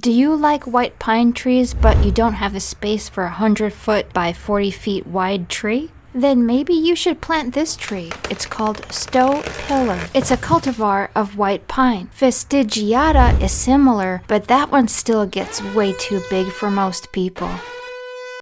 Do you like white pine trees, but you don't have the space for a 100-foot by 40 feet wide tree? Then maybe you should plant this tree. It's called Stowe Pillar. It's a cultivar of white pine. Fastigiata is similar, but that one still gets way too big for most people.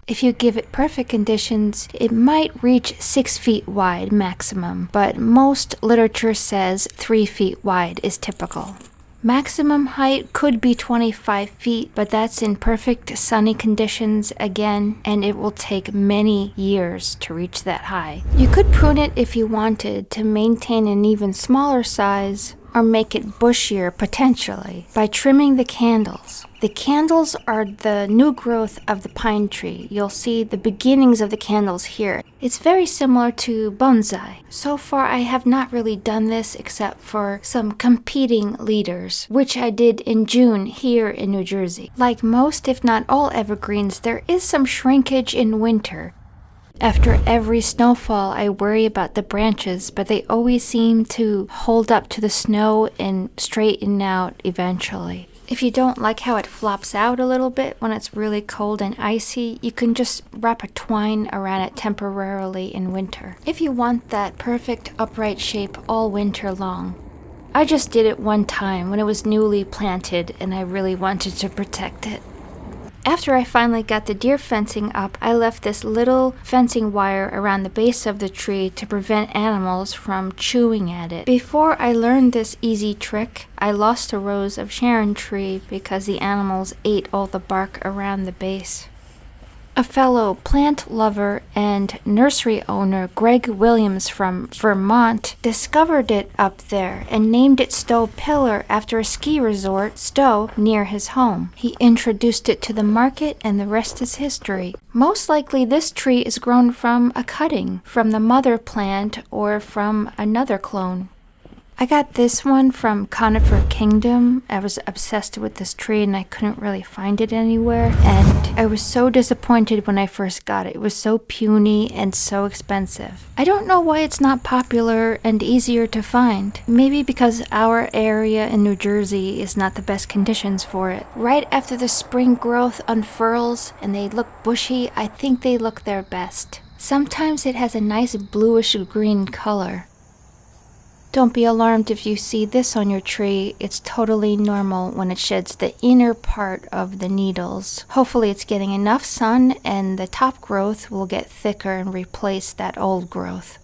If you give it perfect conditions, it might reach 6 feet wide maximum, but most literature says 3 feet wide is typical. Maximum height could be 25 feet, but that's in perfect sunny conditions again, and it will take many years to reach that high. You could prune it if you wanted to maintain an even smaller size, or make it bushier potentially by trimming the candles. The candles are the new growth of the pine tree. You'll see the beginnings of the candles here. It's very similar to bonsai. So far I have not really done this except for some competing leaders, which I did in June here in New Jersey. Like most, if not all evergreens, there is some shrinkage in winter. After every snowfall, I worry about the branches, but they always seem to hold up to the snow and straighten out eventually. If you don't like how it flops out a little bit when it's really cold and icy, you can just wrap a twine around it temporarily in winter. If you want that perfect upright shape all winter long. I just did it one time when it was newly planted and I really wanted to protect it. After I finally got the deer fencing up, I left this little fencing wire around the base of the tree to prevent animals from chewing at it. Before I learned this easy trick, I lost a rose of Sharon tree because the animals ate all the bark around the base. A fellow plant lover and nursery owner, Greg Williams from Vermont, discovered it up there and named it Stowe Pillar after a ski resort, Stowe, near his home. He introduced it to the market and the rest is history. Most likely this tree is grown from a cutting, from the mother plant or from another clone. I got this one from Conifer Kingdom. I was obsessed with this tree and I couldn't really find it anywhere. And I was so disappointed when I first got it. It was so puny and so expensive. I don't know why it's not popular and easier to find. Maybe because our area in New Jersey is not the best conditions for it. Right after the spring growth unfurls and they look bushy, I think they look their best. Sometimes it has a nice bluish green color. Don't be alarmed if you see this on your tree. It's totally normal when it sheds the inner part of the needles. Hopefully it's getting enough sun and the top growth will get thicker and replace that old growth.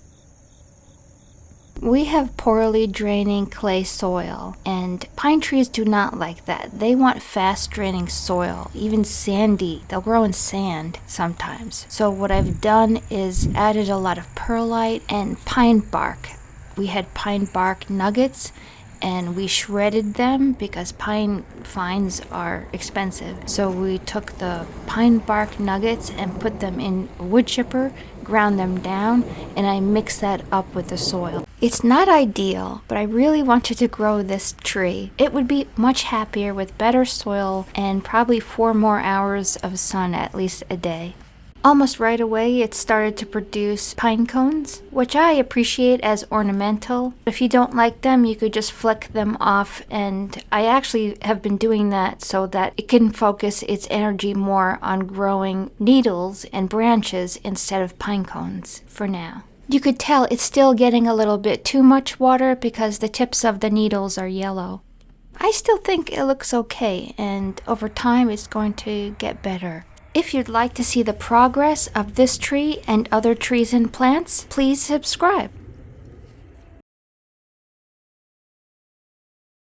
We have poorly draining clay soil, and pine trees do not like that. They want fast draining soil, even sandy. They'll grow in sand sometimes. So what I've done is added a lot of perlite and pine bark. We had pine bark nuggets and we shredded them because pine fines are expensive. So we took the pine bark nuggets and put them in a wood chipper, ground them down, and I mixed that up with the soil. It's not ideal, but I really wanted to grow this tree. It would be much happier with better soil and probably 4 more hours of sun at least a day. Almost right away, it started to produce pine cones, which I appreciate as ornamental. If you don't like them, you could just flick them off, and I actually have been doing that so that it can focus its energy more on growing needles and branches instead of pine cones for now. You could tell it's still getting a little bit too much water because the tips of the needles are yellow. I still think it looks okay, and over time it's going to get better. If you'd like to see the progress of this tree and other trees and plants, please subscribe.